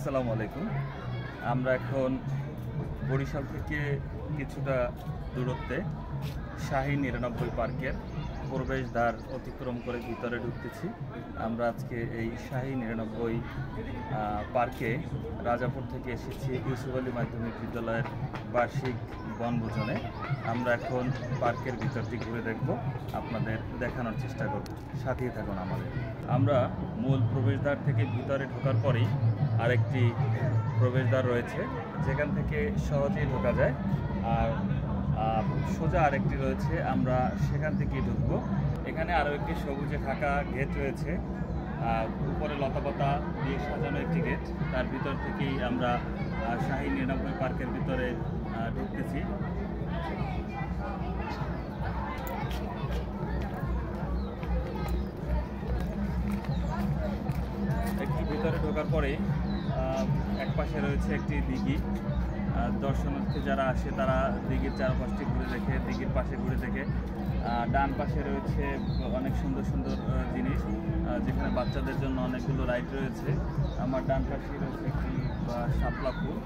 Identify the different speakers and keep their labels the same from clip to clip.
Speaker 1: আসসালামু আলাইকুম। আমরা এখন বরিশাল থেকে কিছুটা দূরত্বে শাহী ৯৯ পার্কের প্রবেশদ্বার অতিক্রম করে ভিতরে ঢুকতেছি। আমরা আজকে এই শাহী ৯৯ পার্কে রাজাপুর থেকে এসেছি ইউসুফ আলী মাধ্যমিক বিদ্যালয়ের বার্ষিক বনভোজনে। আমরা এখন পার্কের ভিতরটি ঘুরে দেখব, আপনাদের দেখানোর চেষ্টা করব, সাথেই থাকুন আমাদের। আমরা মূল প্রবেশদ্বার থেকে ভিতরে ঢোকার পরেই আরেকটি প্রবেশদ্বার রয়েছে, যেখান থেকে সহজেই ঢোকা যায়। আর সোজা আরেকটি রয়েছে, আমরা সেখান থেকেই ঢুকবো। এখানে আরও একটি সবুজে ঢাকা গেট রয়েছে, উপরে লতাপাতা দিয়ে সাজানো একটি গেট। তার ভিতর থেকেই আমরা শাহী ৯৯ পার্কের ভিতরে ঢুকতেছি। একটু ভিতরে ঢোকার পরেই এক পাশে রয়েছে একটি দিঘি। দর্শনার্থী যারা আসে তারা দিঘির চারপাশটি ঘুরে দেখে, দিঘির পাশে ঘুরে দেখে। ডান পাশে রয়েছে অনেক সুন্দর সুন্দর জিনিস, যেখানে বাচ্চাদের জন্য অনেকগুলো রাইড রয়েছে। আমার ডান পাশে রয়েছে একটি শাপলা ফুল,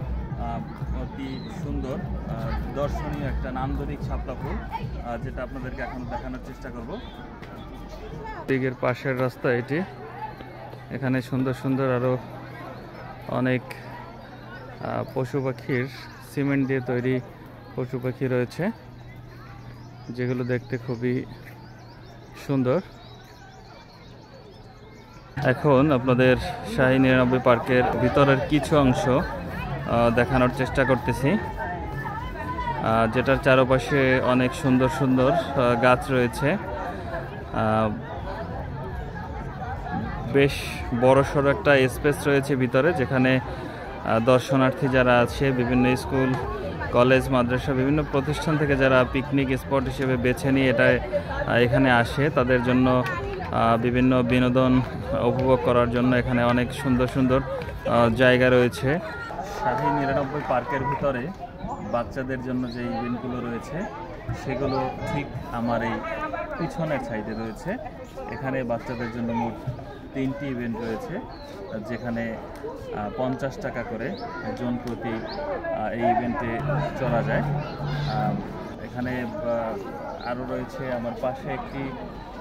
Speaker 1: অতি সুন্দর দর্শনীয় একটা নান্দনিক শাপলা ফুল, যেটা আপনাদেরকে এখন দেখানোর চেষ্টা করব। দিঘির পাশের রাস্তা এটি। এখানে সুন্দর সুন্দর আরও অনেক পশু পাখির সিমেন্ট দিয়ে তৈরি পশু পাখি রয়েছে, যেগুলো দেখতে খুবই সুন্দর। এখন আপনাদের শাহী ৯৯ পার্কের ভিতরের কিছু অংশ দেখানোর চেষ্টা করতেছি, যেটার চারপাশে অনেক সুন্দর সুন্দর গাছ রয়েছে। বেশ বড়সড় একটা স্পেস রয়েছে ভিতরে, যেখানে দর্শনার্থী যারা আছে বিভিন্ন স্কুল, কলেজ, মাদ্রাসা, বিভিন্ন প্রতিষ্ঠান থেকে যারা পিকনিক স্পট হিসেবে বেছে নিয়ে এখানে আসে, তাদের জন্য বিভিন্ন বিনোদন উপভোগ করার জন্য এখানে অনেক সুন্দর সুন্দর জায়গা রয়েছে। শাহী ৯৯ পার্কের ভিতরে বাচ্চাদের জন্য যে ইভেন্টগুলো রয়েছে সেগুলো ঠিক আমার এই পিছনের সাইডে রয়েছে। এখানে বাচ্চাদের জন্য মোট 3টি ইভেন্ট রয়েছে, যেখানে 50 টাকা করে জন প্রতি এই ইভেন্টে চলা যায়। এখানে আরও রয়েছে আমার পাশে একটি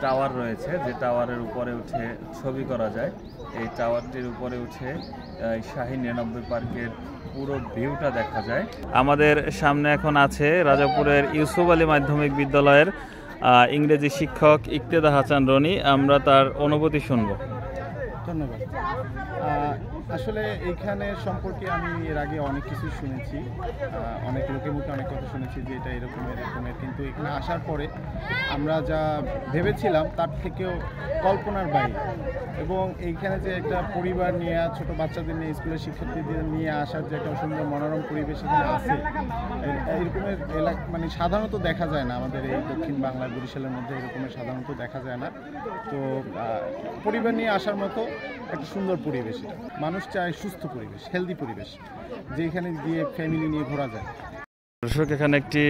Speaker 1: টাওয়ার রয়েছে, যে টাওয়ারের উপরে উঠে ছবি করা যায়। এই টাওয়ারটির উপরে উঠে শাহী ৯৯ পার্কের পুরো ভিউটা দেখা যায়। আমাদের সামনে এখন আছে রাজাপুরের ইউসুফ আলী মাধ্যমিক বিদ্যালয়ের ইংরেজি শিক্ষক ইক্তেদা হাসান রনি। আমরা তার অনুভূতি শুনব।
Speaker 2: ধন্যবাদ। আসলে এইখানে সম্পর্কে আমি এর আগে অনেক কিছু শুনেছি, অনেক লোকের মুখে অনেক কথা শুনেছি যে এটা এরকমের, কিন্তু এখানে আসার পরে আমরা যা ভেবেছিলাম তার থেকেও কল্পনার বাইরে। এবং এইখানে যে একটা পরিবার নিয়ে, ছোট বাচ্চাদের নিয়ে, স্কুলের শিক্ষার্থীদের নিয়ে আসার যে একটা সুন্দর মনোরম পরিবেশ এখানে আছে, এরকমের মানে সাধারণত দেখা যায় না আমাদের এই দক্ষিণ বাংলার বরিশালের মধ্যে, এরকমের সাধারণত দেখা যায় না। তো পরিবার নিয়ে আসার মতো একটা সুন্দর পরিবেশ। মানুষ চায় সুস্থ পরিবেশ, হেলদি পরিবেশ, যেখানে গিয়ে ফ্যামিলি নিয়ে ঘোরা যায়।
Speaker 1: দর্শক, এখানে একটি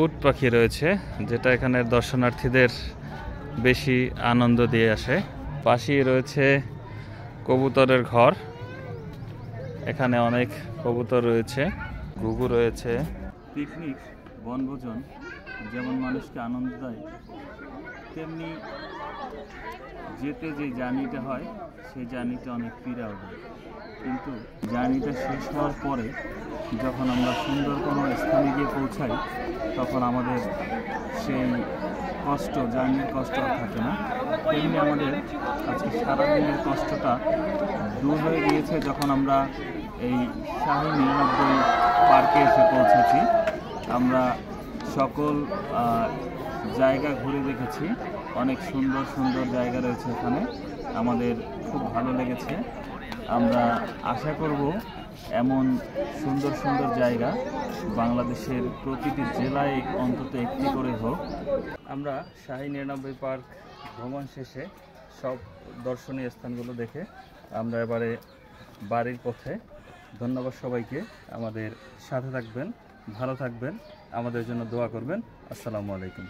Speaker 1: উট পাখি রয়েছে, যেটা এখানে দর্শনার্থীদের বেশি আনন্দ দিয়ে আসে। পাশেই রয়েছে কবুতরের ঘর, এখানে অনেক কবুতর রয়েছে, ঘুঘু রয়েছে। পিকনিক, বনভোজন যেমন মানুষকে আনন্দ দেয়, তেমনি যেতে যে জার্নিটা হয় সেই জার্নিটা অনেক পীড়াও দেয়। কিন্তু জার্নিটা শেষ হওয়ার পরে যখন আমরা সুন্দর কোনো স্থানে গিয়ে পৌঁছাই, তখন আমাদের সেই কষ্ট, জার্নির কষ্ট আর থাকে না। তেমনি আমাদের আজকে সারাদিনের কষ্টটা দূর হয়ে গিয়েছে যখন আমরা এই শাহী ৯৯ পার্কে এসে পৌঁছেছি। আমরা সকল জায়গা ঘুরে দেখেছি, অনেক সুন্দর সুন্দর জায়গা রয়েছে এখানে, আমাদের খুব ভালো লেগেছে। আমরা আশা করব এমন সুন্দর সুন্দর জায়গা বাংলাদেশের প্রতিটি জেলায় অন্তত একটি করে হোক। আমরা শাহী ৯৯ পার্ক ভ্রমণ শেষে সব দর্শনীয় স্থানগুলো দেখে আমরা এবারে বাড়ির পথে। ধন্যবাদ সবাইকে, আমাদের সাথে থাকবেন, ভালো থাকবেন, আমাদের জন্য দোয়া করবেন। আসসালামু আলাইকুম।